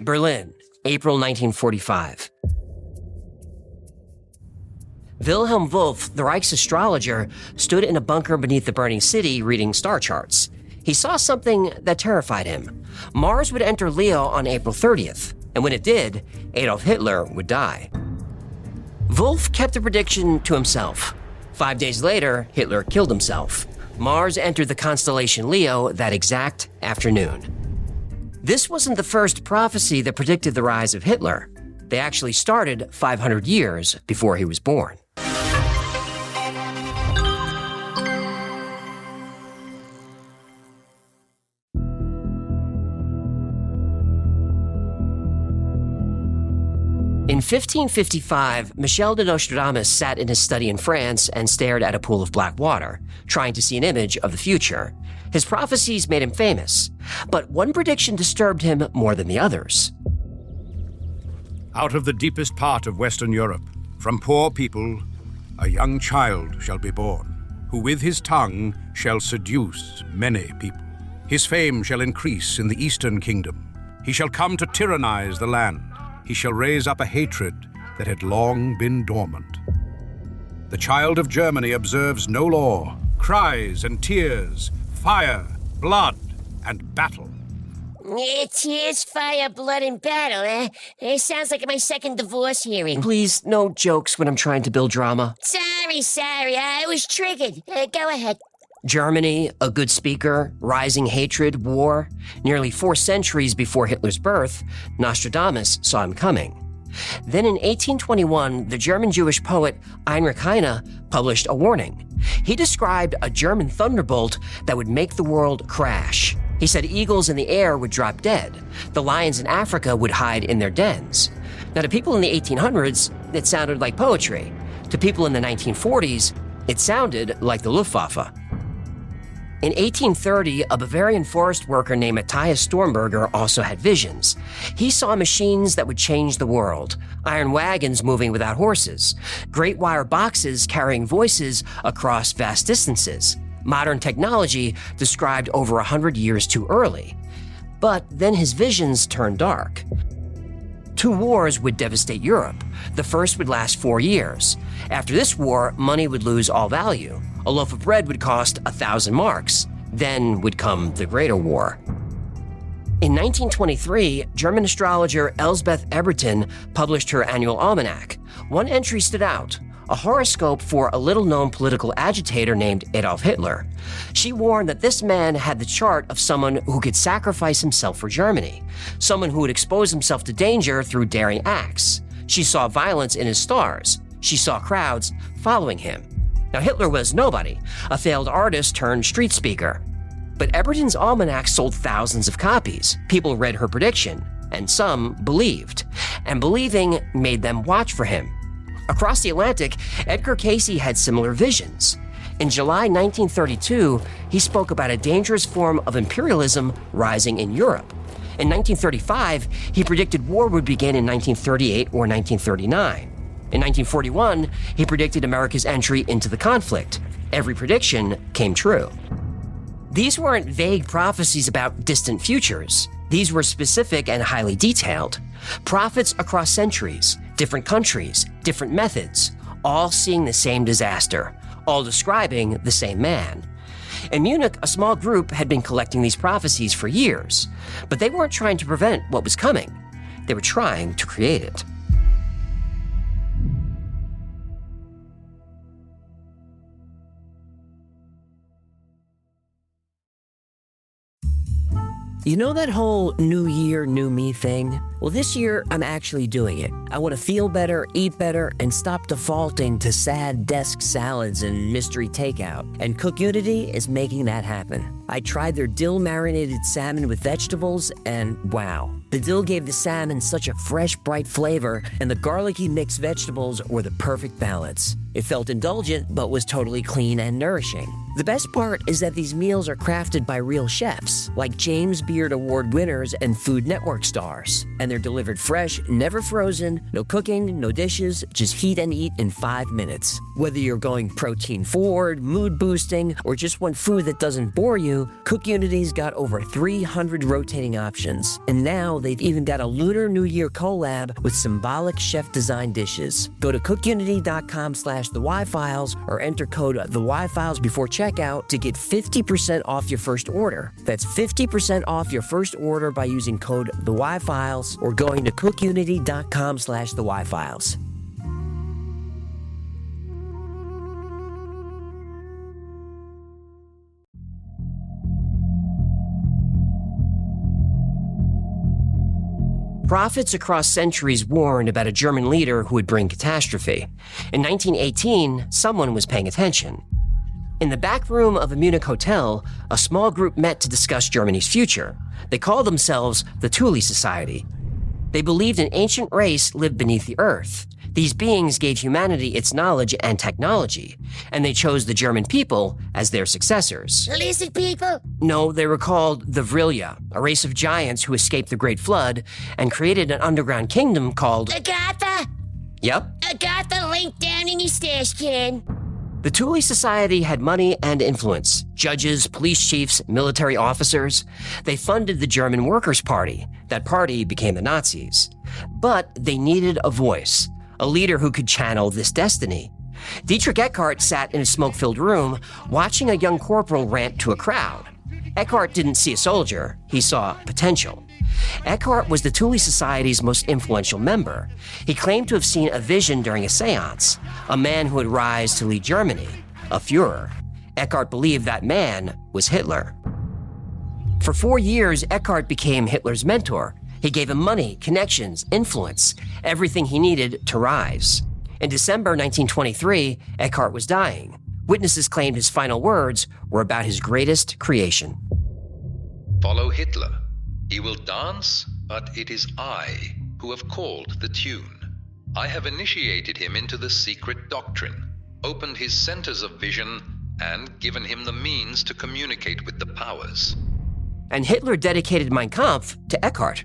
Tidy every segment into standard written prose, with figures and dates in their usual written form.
Berlin, April 1945. Wilhelm Wolff, the Reich's astrologer, stood in a bunker beneath the burning city reading star charts. He saw something that terrified him. Mars would enter Leo on April 30th, and when it did, Adolf Hitler would die. Wolff kept the prediction to himself. 5 days later, Hitler killed himself. Mars entered the constellation Leo that exact afternoon. This wasn't the first prophecy that predicted the rise of Hitler. They actually started 500 years before he was born. In 1555, Michel de Nostradamus sat in his study in France and stared at a pool of black water, trying to see an image of the future. His prophecies made him famous, but one prediction disturbed him more than the others. Out of the deepest part of Western Europe, from poor people, a young child shall be born, who with his tongue shall seduce many people. His fame shall increase in the Eastern Kingdom. He shall come to tyrannize the land. He shall raise up a hatred that had long been dormant. The child of Germany observes no law, cries and tears, fire, blood, and battle. Tears, fire, blood, and battle, eh? It sounds like my second divorce hearing. Please, no jokes when I'm trying to build drama. Sorry, I was triggered. Go ahead. Germany, a good speaker, rising hatred, war. Nearly 4 centuries before Hitler's birth, Nostradamus saw him coming. Then in 1821, the German Jewish poet Heinrich Heine published a warning. He described a German thunderbolt that would make the world crash. He said eagles in the air would drop dead. The lions in Africa would hide in their dens. Now, to people in the 1800s, it sounded like poetry. To people in the 1940s, it sounded like the Luftwaffe. In 1830, a Bavarian forest worker named Matthias Stormberger also had visions. He saw machines that would change the world, iron wagons moving without horses, great wire boxes carrying voices across vast distances. Modern technology described over 100 years too early. But then his visions turned dark. 2 wars would devastate Europe. The first would last 4 years. After this war, money would lose all value. A loaf of bread would cost 1,000 marks. Then would come the Greater War. In 1923, German astrologer Elsbeth Eberton published her annual almanac. One entry stood out, a horoscope for a little-known political agitator named Adolf Hitler. She warned that this man had the chart of someone who could sacrifice himself for Germany, someone who would expose himself to danger through daring acts. She saw violence in his stars. She saw crowds following him. Now, Hitler was nobody, a failed artist turned street speaker. But Eberton's almanac sold thousands of copies. People read her prediction, and some believed. And believing made them watch for him. Across the Atlantic, Edgar Cayce had similar visions. In July 1932, he spoke about a dangerous form of imperialism rising in Europe. In 1935, he predicted war would begin in 1938 or 1939. In 1941, he predicted America's entry into the conflict. Every prediction came true. These weren't vague prophecies about distant futures. These were specific and highly detailed. Prophets across centuries, different countries, different methods, all seeing the same disaster, all describing the same man. In Munich, a small group had been collecting these prophecies for years, but they weren't trying to prevent what was coming. They were trying to create it. You know that whole new year, new me thing? Well, this year, I'm actually doing it. I want to feel better, eat better, and stop defaulting to sad desk salads and mystery takeout. And Cook Unity is making that happen. I tried their dill-marinated salmon with vegetables, and wow. The dill gave the salmon such a fresh, bright flavor, and the garlicky mixed vegetables were the perfect balance. It felt indulgent, but was totally clean and nourishing. The best part is that these meals are crafted by real chefs, like James Beard Award winners and Food Network stars. And they're delivered fresh, never frozen, no cooking, no dishes, just heat and eat in 5 minutes. Whether you're going protein forward, mood boosting, or just want food that doesn't bore you, CookUnity's got over 300 rotating options. And now they've even got a Lunar New Year collab with symbolic chef-designed dishes. Go to cookunity.com/thewifiles or enter code TheWiFiles before checkout to get 50% off your first order. That's 50% off your first order by using code TheWiFiles or going to cookunity.com/TheWiFiles. Prophets across centuries warned about a German leader who would bring catastrophe. In 1918, someone was paying attention. In the back room of a Munich hotel, a small group met to discuss Germany's future. They called themselves the Thule Society. They believed an ancient race lived beneath the earth. These beings gave humanity its knowledge and technology, and they chose the German people as their successors. Lizard people? No, they were called the Vrilya, a race of giants who escaped the Great Flood and created an underground kingdom called... Agatha? Yep. Agatha, link down in your stash can. The Thule Society had money and influence. Judges, police chiefs, military officers. They funded the German Workers' Party. That party became the Nazis. But they needed a voice, a leader who could channel this destiny. Dietrich Eckart sat in a smoke-filled room, watching a young corporal rant to a crowd. Eckart didn't see a soldier, he saw potential. Eckart was the Thule Society's most influential member. He claimed to have seen a vision during a seance, a man who would rise to lead Germany, a Führer. Eckart believed that man was Hitler. For 4 years, Eckart became Hitler's mentor. He gave him money, connections, influence, everything he needed to rise. In December 1923, Eckart was dying. Witnesses claimed his final words were about his greatest creation. Follow Hitler. He will dance, but it is I who have called the tune. I have initiated him into the secret doctrine, opened his centers of vision, and given him the means to communicate with the powers. And Hitler dedicated Mein Kampf to Eckart.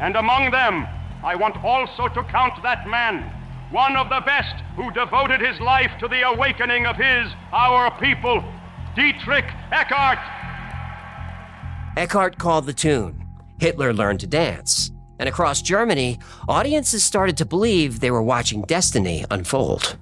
And among them, I want also to count that man, one of the best, who devoted his life to the awakening of our people, Dietrich Eckart. Eckart called the tune. Hitler learned to dance. And across Germany, audiences started to believe they were watching destiny unfold.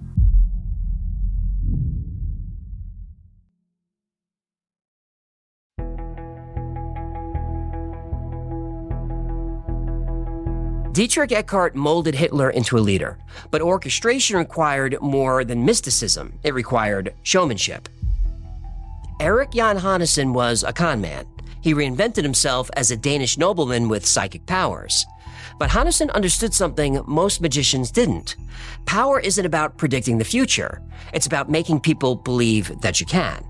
Dietrich Eckart molded Hitler into a leader, but orchestration required more than mysticism. It required showmanship. Erik Jan Hannessen was a con man. He reinvented himself as a Danish nobleman with psychic powers. But Hannessen understood something most magicians didn't. Power isn't about predicting the future. It's about making people believe that you can.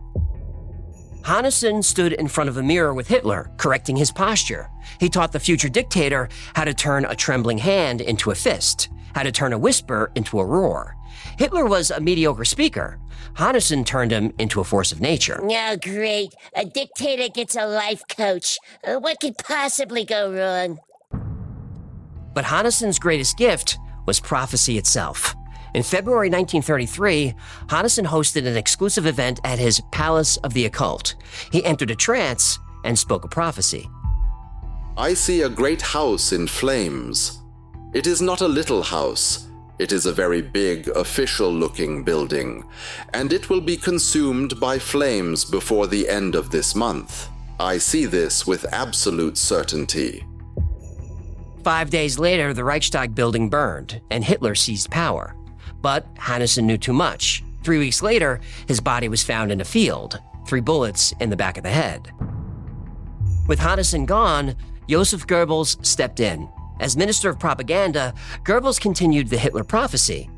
Hannessen stood in front of a mirror with Hitler, correcting his posture. He taught the future dictator how to turn a trembling hand into a fist, how to turn a whisper into a roar. Hitler was a mediocre speaker. Hannessen turned him into a force of nature. Oh, great. A dictator gets a life coach. What could possibly go wrong? But Hannessen's greatest gift was prophecy itself. In February 1933, Hannessen hosted an exclusive event at his Palace of the Occult. He entered a trance and spoke a prophecy. I see a great house in flames. It is not a little house. It is a very big, official-looking building, and it will be consumed by flames before the end of this month. I see this with absolute certainty. 5 days later, the Reichstag building burned, and Hitler seized power. But Hannessen knew too much. 3 weeks later, his body was found in a field, 3 bullets in the back of the head. With Hannessen gone, Joseph Goebbels stepped in. As Minister of Propaganda, Goebbels continued the Hitler prophecy.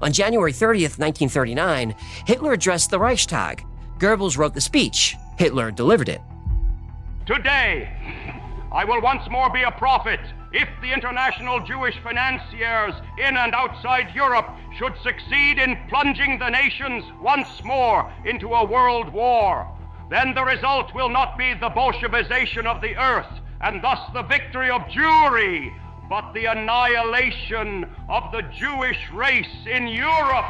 On January 30th, 1939, Hitler addressed the Reichstag. Goebbels wrote the speech. Hitler delivered it. Today, I will once more be a prophet if the international Jewish financiers in and outside Europe should succeed in plunging the nations once more into a world war, then the result will not be the Bolshevization of the earth, and thus the victory of Jewry, but the annihilation of the Jewish race in Europe.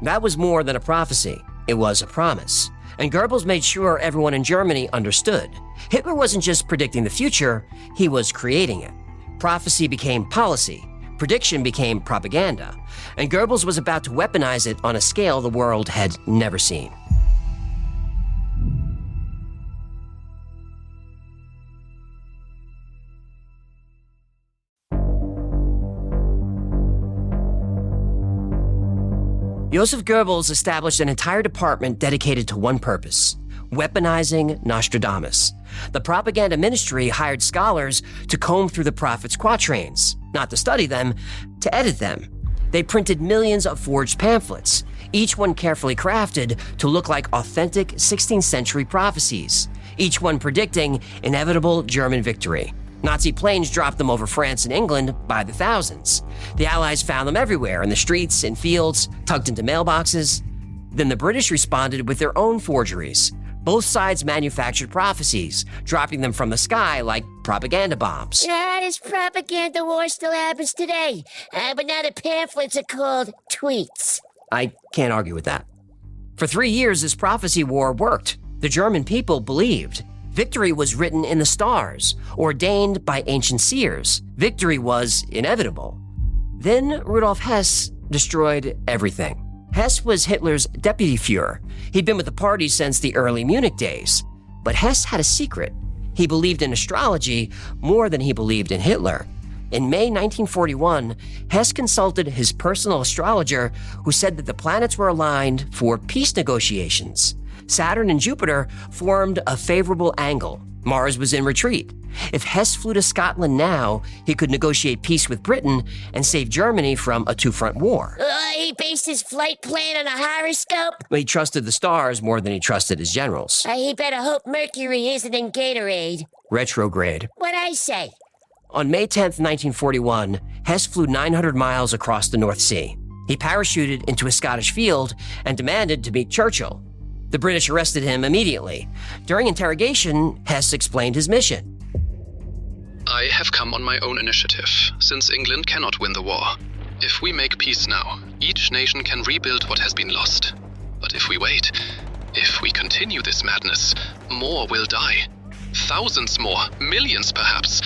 That was more than a prophecy. It was a promise. And Goebbels made sure everyone in Germany understood. Hitler wasn't just predicting the future, he was creating it. Prophecy became policy. Prediction became propaganda. And Goebbels was about to weaponize it on a scale the world had never seen. Joseph Goebbels established an entire department dedicated to one purpose: weaponizing Nostradamus. The propaganda ministry hired scholars to comb through the prophet's quatrains, not to study them, to edit them. They printed millions of forged pamphlets, each one carefully crafted to look like authentic 16th century prophecies, each one predicting inevitable German victory. Nazi planes dropped them over France and England by the thousands. The Allies found them everywhere, in the streets, in fields, tucked into mailboxes. Then the British responded with their own forgeries. Both sides manufactured prophecies, dropping them from the sky like propaganda bombs. Yeah, this propaganda war still happens today. But now the pamphlets are called tweets. I can't argue with that. For 3 years, this prophecy war worked. The German people believed. Victory was written in the stars, ordained by ancient seers. Victory was inevitable. Then Rudolf Hess destroyed everything. Hess was Hitler's deputy Führer. He'd been with the party since the early Munich days. But Hess had a secret. He believed in astrology more than he believed in Hitler. In May 1941, Hess consulted his personal astrologer, who said that the planets were aligned for peace negotiations. Saturn and Jupiter formed a favorable angle. Mars was in retreat. If Hess flew to Scotland now, he could negotiate peace with Britain and save Germany from a two-front war. He based his flight plan on a horoscope? He trusted the stars more than he trusted his generals. He better hope Mercury isn't in Gatorade. Retrograde. What'd I say? On May 10th, 1941, Hess flew 900 miles across the North Sea. He parachuted into a Scottish field and demanded to meet Churchill. The British arrested him immediately. During interrogation, Hess explained his mission. I have come on my own initiative, since England cannot win the war. If we make peace now, each nation can rebuild what has been lost. But if we wait, if we continue this madness, more will die. Thousands more, millions perhaps.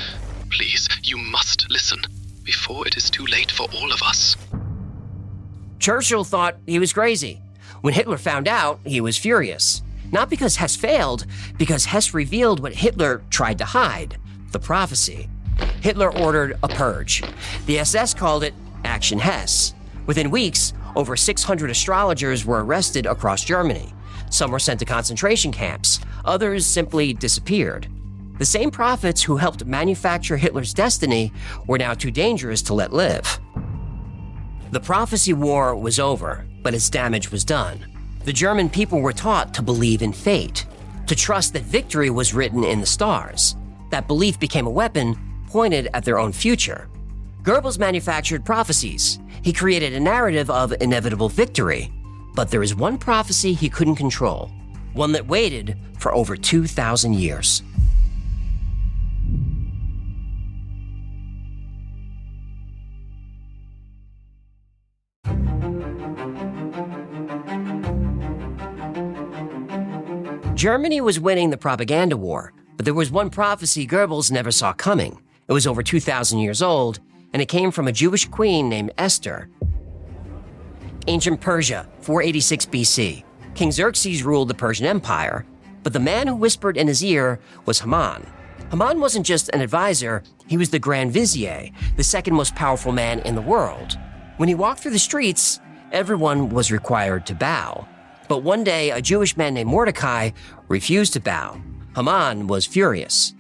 Please, you must listen, before it is too late for all of us. Churchill thought he was crazy. When Hitler found out, he was furious. Not because Hess failed, because Hess revealed what Hitler tried to hide, the prophecy. Hitler ordered a purge. The SS called it Action Hess. Within weeks, over 600 astrologers were arrested across Germany. Some were sent to concentration camps. Others simply disappeared. The same prophets who helped manufacture Hitler's destiny were now too dangerous to let live. The prophecy war was over, but its damage was done. The German people were taught to believe in fate, to trust that victory was written in the stars. That belief became a weapon pointed at their own future. Goebbels manufactured prophecies. He created a narrative of inevitable victory. But there is one prophecy he couldn't control, one that waited for over 2,000 years. Germany was winning the propaganda war, but there was one prophecy Goebbels never saw coming. It was over 2,000 years old, and it came from a Jewish queen named Esther. Ancient Persia, 486 BC. King Xerxes ruled the Persian Empire, but the man who whispered in his ear was Haman. Haman wasn't just an advisor, he was the Grand Vizier, the second most powerful man in the world. When he walked through the streets, everyone was required to bow. But one day, a Jewish man named Mordecai refused to bow. Haman was furious.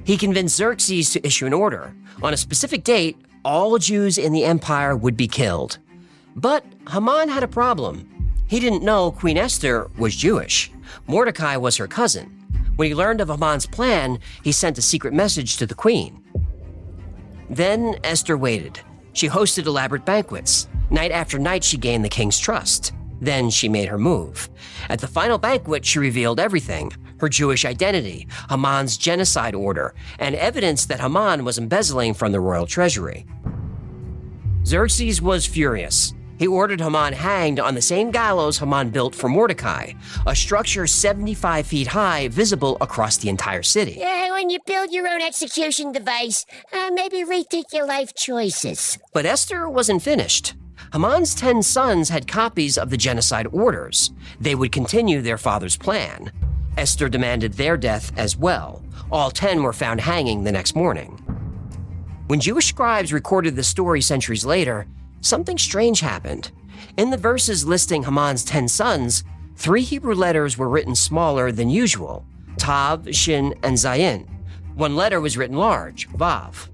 He convinced Xerxes to issue an order. On a specific date, all Jews in the empire would be killed. But Haman had a problem. He didn't know Queen Esther was Jewish. Mordecai was her cousin. When he learned of Haman's plan, he sent a secret message to the queen. Then Esther waited. She hosted elaborate banquets. Night after night, she gained the king's trust. Then she made her move. At the final banquet, she revealed everything: her Jewish identity, Haman's genocide order, and evidence that Haman was embezzling from the royal treasury. Xerxes was furious. He ordered Haman hanged on the same gallows Haman built for Mordecai, a structure 75 feet high, visible across the entire city. When you build your own execution device, maybe rethink your life choices. But Esther wasn't finished. Haman's 10 sons had copies of the genocide orders. They would continue their father's plan. Esther demanded their death as well. All 10 were found hanging the next morning. When Jewish scribes recorded the story centuries later, something strange happened. In the verses listing Haman's 10 sons, 3 Hebrew letters were written smaller than usual: Tav, Shin, and Zayin. One letter was written large, Vav.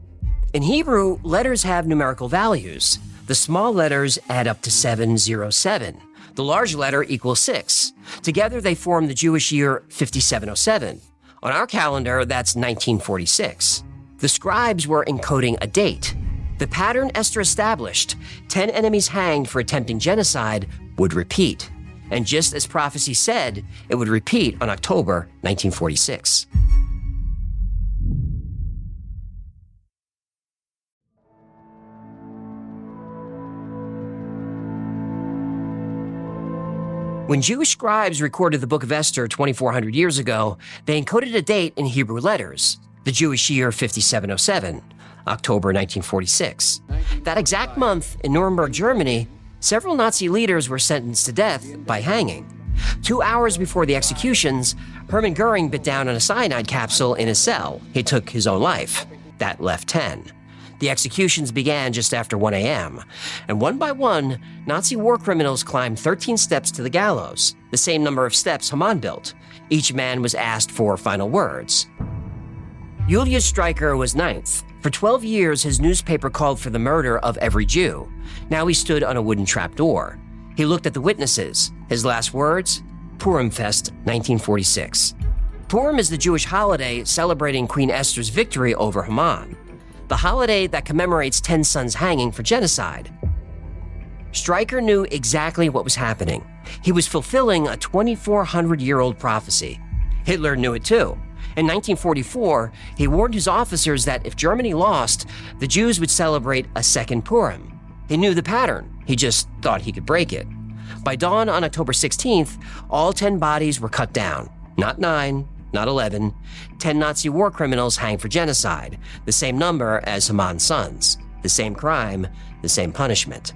In Hebrew, letters have numerical values. The small letters add up to 707. The large letter equals 6. Together, they form the Jewish year 5707. On our calendar, that's 1946. The scribes were encoding a date. The pattern Esther established, 10 enemies hanged for attempting genocide, would repeat. And just as prophecy said, it would repeat on October 1946. When Jewish scribes recorded the Book of Esther 2,400 years ago, they encoded a date in Hebrew letters, the Jewish year 5707, October 1946. That exact month, in Nuremberg, Germany, several Nazi leaders were sentenced to death by hanging. 2 hours before the executions, Hermann Goering bit down on a cyanide capsule in his cell. He took his own life. That left 10. The executions began just after 1 a.m., and one by one, Nazi war criminals climbed 13 steps to the gallows, the same number of steps Haman built. Each man was asked for final words. Julius Streicher was 9th. For 12 years, his newspaper called for the murder of every Jew. Now he stood on a wooden trapdoor. He looked at the witnesses. His last words? Purimfest, 1946. Purim is the Jewish holiday celebrating Queen Esther's victory over Haman, the holiday that commemorates 10 sons hanging for genocide. Streicher knew exactly what was happening. He was fulfilling a 2,400-year-old prophecy. Hitler knew it too. In 1944, he warned his officers that if Germany lost, the Jews would celebrate a second Purim. He knew the pattern. He just thought he could break it. By dawn on October 16th, all 10 bodies were cut down. Not 9, not 11. 10 Nazi war criminals hanged for genocide, the same number as Haman's sons. The same crime, the same punishment.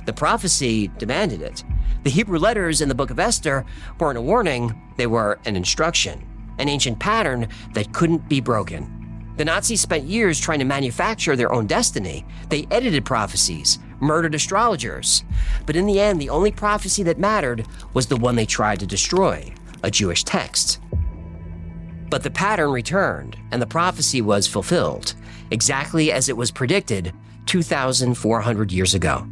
The prophecy demanded it. The Hebrew letters in the Book of Esther weren't a warning, they were an instruction. An ancient pattern that couldn't be broken. The Nazis spent years trying to manufacture their own destiny. They edited prophecies, murdered astrologers. But in the end, the only prophecy that mattered was the one they tried to destroy, a Jewish text. But the pattern returned, and the prophecy was fulfilled, exactly as it was predicted 2,400 years ago.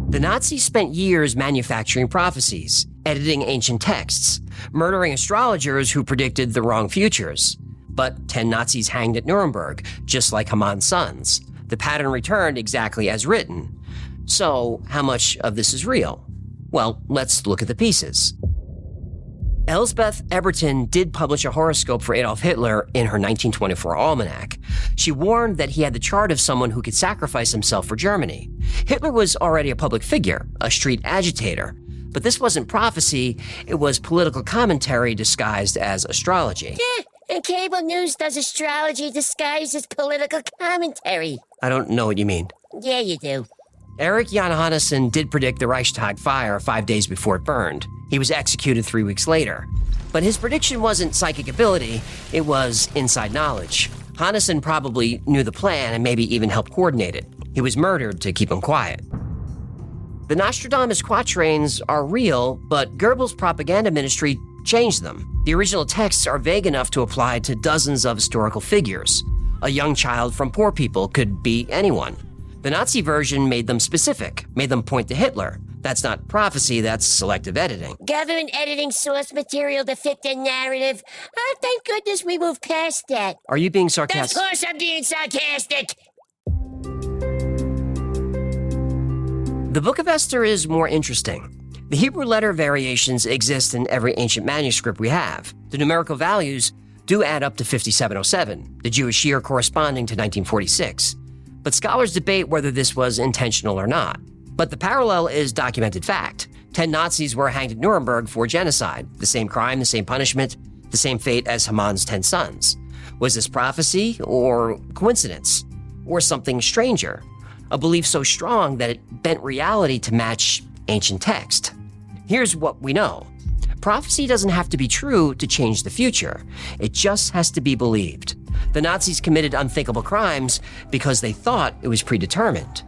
The Nazis spent years manufacturing prophecies, editing ancient texts, murdering astrologers who predicted the wrong futures. But 10 Nazis hanged at Nuremberg, just like Haman's sons. The pattern returned exactly as written. So, how much of this is real? Well, let's look at the pieces. Elsbeth Eberton did publish a horoscope for Adolf Hitler in her 1924 almanac. She warned that he had the chart of someone who could sacrifice himself for Germany. Hitler was already a public figure, a street agitator. But this wasn't prophecy, it was political commentary disguised as astrology. And cable news does astrology disguised as political commentary. I don't know what you mean. Yeah, you do. Erich Jan Hannessen did predict the Reichstag fire 5 days before it burned. He was executed 3 weeks later. But his prediction wasn't psychic ability, it was inside knowledge. Hannessen probably knew the plan and maybe even helped coordinate it. He was murdered to keep him quiet. The Nostradamus quatrains are real, but Goebbels' propaganda ministry changed them. The original texts are vague enough to apply to dozens of historical figures. A young child from poor people could be anyone. The Nazi version made them specific, made them point to Hitler. That's not prophecy, that's selective editing. Government editing source material to fit the narrative. Oh, thank goodness we moved past that. Are you being Of sarcastic? course I'm being sarcastic. The Book of Esther is more interesting. The Hebrew letter variations exist in every ancient manuscript we have. The numerical values do add up to 5707, the Jewish year corresponding to 1946. But scholars debate whether this was intentional or not. But the parallel is documented fact. 10 Nazis were hanged at Nuremberg for genocide. The same crime, the same punishment, the same fate as Haman's 10 sons. Was this prophecy or coincidence? Or something stranger? A belief so strong that it bent reality to match ancient text. Here's what we know. Prophecy doesn't have to be true to change the future. It just has to be believed. The Nazis committed unthinkable crimes because they thought it was predetermined.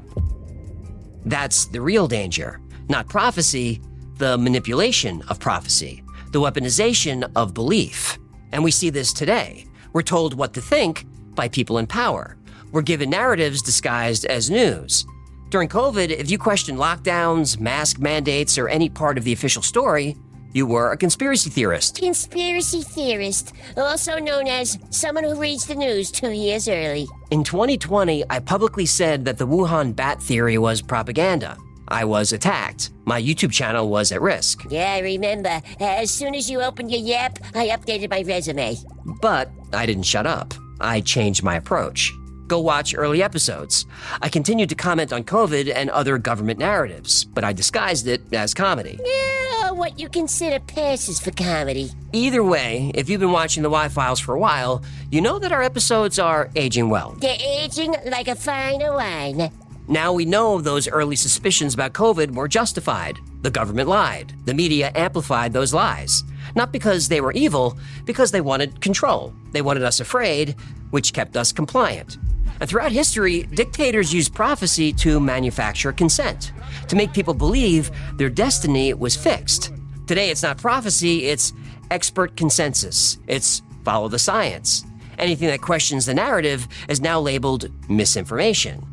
That's the real danger. Not prophecy, the manipulation of prophecy, the weaponization of belief. And we see this today. We're told what to think by people in power. We're given narratives disguised as news. During COVID, if you questioned lockdowns, mask mandates, or any part of the official story, you were a conspiracy theorist. Conspiracy theorist, also known as someone who reads the news 2 years early. In 2020, I publicly said that the Wuhan bat theory was propaganda. I was attacked. My YouTube channel was at risk. Yeah, I remember. As soon as you opened your Yap, I updated my resume. But I didn't shut up. I changed my approach. Go watch early episodes. I continued to comment on COVID and other government narratives, but I disguised it as comedy. Yeah, what you consider passes for comedy. Either way, if you've been watching the Y-Files for a while, you know that our episodes are aging well. They're aging like a fine wine. Now we know those early suspicions about COVID were justified. The government lied. The media amplified those lies. Not because they were evil, because they wanted control. They wanted us afraid, which kept us compliant. And throughout history, dictators used prophecy to manufacture consent, to make people believe their destiny was fixed. Today, it's not prophecy, it's expert consensus. It's follow the science. Anything that questions the narrative is now labeled misinformation.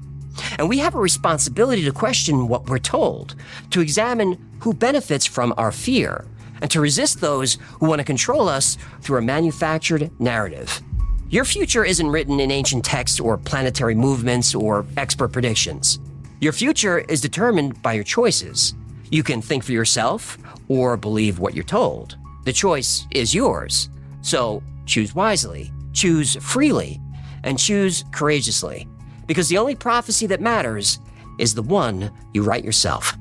And we have a responsibility to question what we're told, to examine who benefits from our fear, and to resist those who want to control us through a manufactured narrative. Your future isn't written in ancient texts or planetary movements or expert predictions. Your future is determined by your choices. You can think for yourself or believe what you're told. The choice is yours. So choose wisely, choose freely, and choose courageously. Because the only prophecy that matters is the one you write yourself.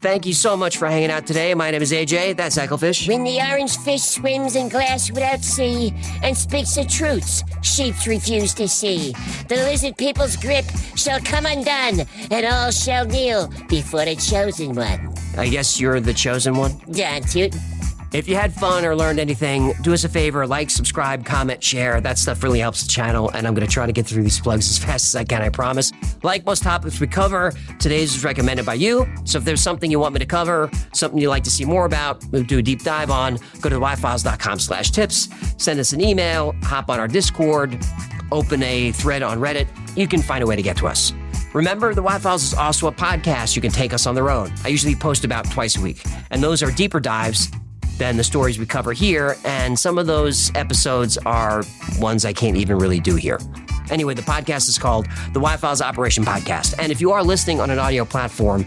Thank you so much for hanging out today. My name is AJ, that's Ecclefish. When the orange fish swims in glass without sea and speaks the truths sheeps refuse to see, the lizard people's grip shall come undone, and all shall kneel before the chosen one. I guess you're the chosen one? Don't you? If you had fun or learned anything, do us a favor, like, subscribe, comment, share. That stuff really helps the channel, and I'm going to try to get through these plugs as fast as I can, I promise. Like most topics we cover, today's is recommended by you, so if there's something you want me to cover, something you'd like to see more about, we'll do a deep dive on, go to yfiles.com/tips, send us an email, hop on our Discord, open a thread on Reddit. You can find a way to get to us. Remember, the Y-Files is also a podcast. You can take us on the road. I usually post about twice a week, and those are deeper dives than the stories we cover here, and some of those episodes are ones I can't even really do here. Anyway, the podcast is called the Y-Files Operation Podcast, and if you are listening on an audio platform,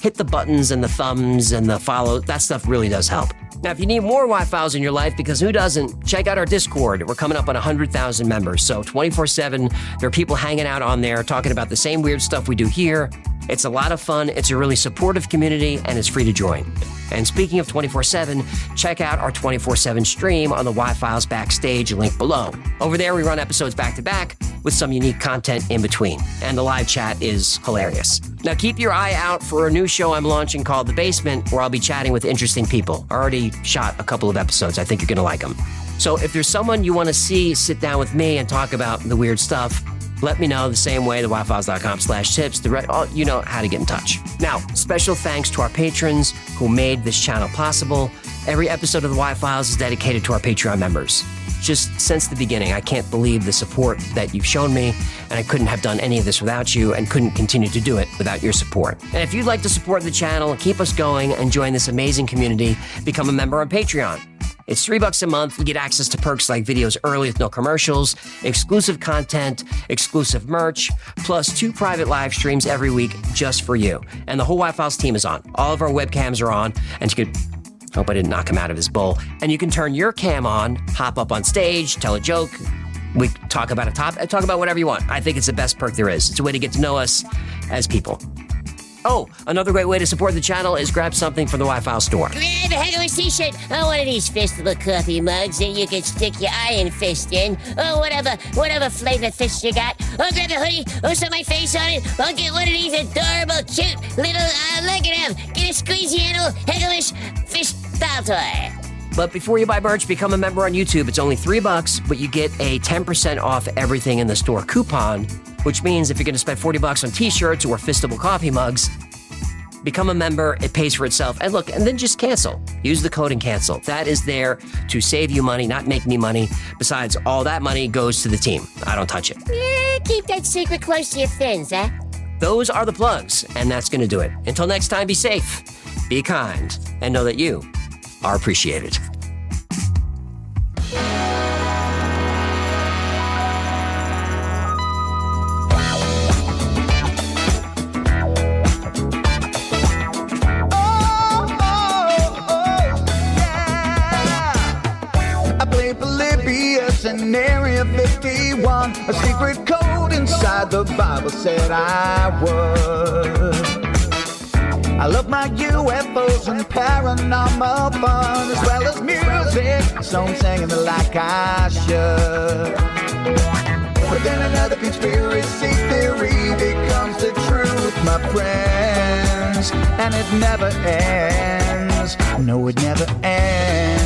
hit the buttons and the thumbs and the follow. That stuff really does help. Now, if you need more Y-Files in your life, because who doesn't, check out our Discord. We're coming up on 100,000 members, so 24/7, there are people hanging out on there talking about the same weird stuff we do here. It's a lot of fun, it's a really supportive community, and it's free to join. And speaking of 24/7, check out our 24/7 stream on the Y-Files Backstage, link below. Over there, we run episodes back-to-back with some unique content in between, and the live chat is hilarious. Now, keep your eye out for a new show I'm launching called The Basement, where I'll be chatting with interesting people. I already shot a couple of episodes. I think you're going to like them. So if there's someone you want to see sit down with me and talk about the weird stuff, let me know the same way, the wifiles.com/tips. You know how to get in touch. Now, special thanks to our patrons who made this channel possible. Every episode of the Y-Files is dedicated to our Patreon members. Just since the beginning, I can't believe the support that you've shown me, and I couldn't have done any of this without you and couldn't continue to do it without your support. And if you'd like to support the channel and keep us going and join this amazing community, become a member on Patreon. It's $3 a month. You get access to perks like videos early with no commercials, exclusive content, exclusive merch, plus 2 private live streams every week just for you. And the whole Y-Files team is on. All of our webcams are on, and you could... Hope I didn't knock him out of his bowl. And you can turn your cam on, hop up on stage, tell a joke. We talk about talk about whatever you want. I think it's the best perk there is. It's a way to get to know us as people. Oh, another great way to support the channel is grab something from the Y-File store. Grab a Heckler's t-shirt or one of these festival coffee mugs that you can stick your iron fist in, or whatever flavor fist you got. Or grab a hoodie or some of my face on it. Or get one of these adorable, cute little, look at them. Get a squeezy animal Heckler's fist style toy. But before you buy merch, become a member on YouTube. It's only $3, but you get a 10% off everything in the store coupon, which means if you're going to spend $40 on t-shirts or fistable coffee mugs, become a member. It pays for itself. And look, and then just cancel. Use the code and cancel. That is there to save you money, not make me money. Besides, all that money goes to the team. I don't touch it. Yeah, keep that secret close to your fins, huh? Those are the plugs, and that's going to do it. Until next time, be safe, be kind, and know that you are appreciated. In Area 51, a secret code inside the Bible said I would. I love my UFOs and paranormal fun, as well as music, so I'm singing it like I should. But then another conspiracy theory becomes the truth, my friends, and it never ends. No, it never ends.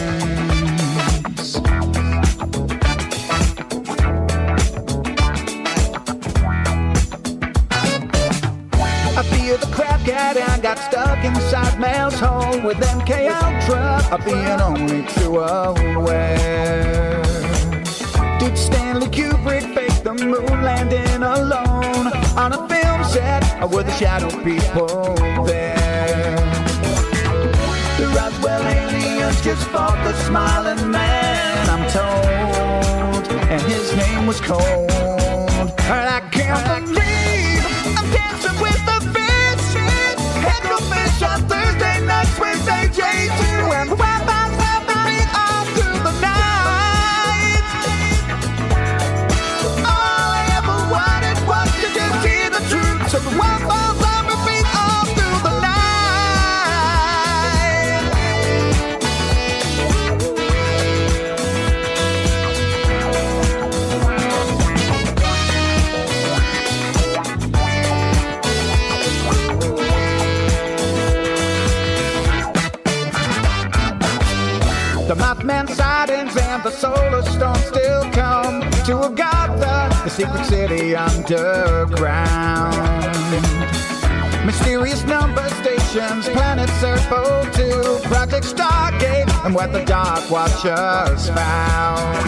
I feel the crap and got stuck inside Mel's hole with MK Ultra being only too aware. Did Stanley Kubrick fake the moon landing alone on a film set, or were the shadow people there? The Roswell aliens just fought the smiling man, I'm told, and his name was Cold. And I can't believe I'm dancing with the fish. Hecklefish on Thursday nights with AJ2, and the Wi-Fi's have the beat all through the night. All I ever wanted was to just hear the truth, so the Wi-Fi's have the beat all through the night. The Mothman sightings and the solar storm still come to Agatha, the secret city underground. Mysterious number stations, planet Serpo 2, Project Stargate, and what the Dark Watchers found.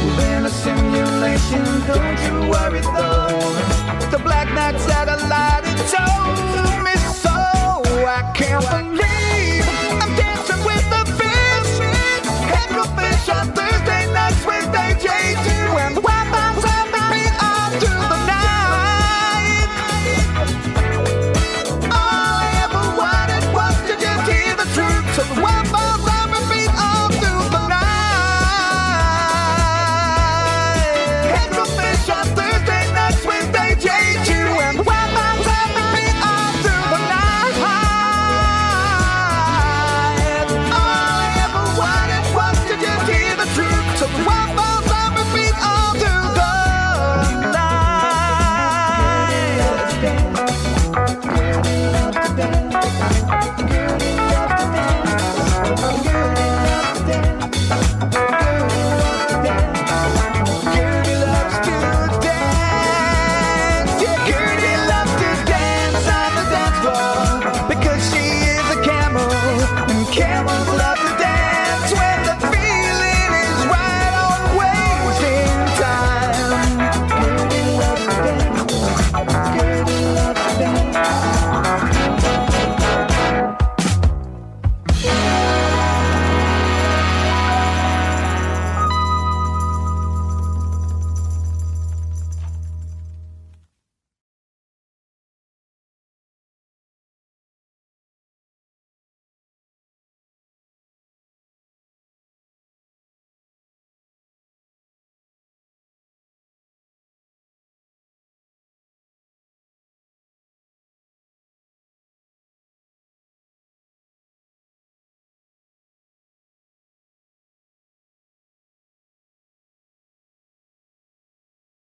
Within a simulation, don't you worry though. The Black Knight satellite, it's over.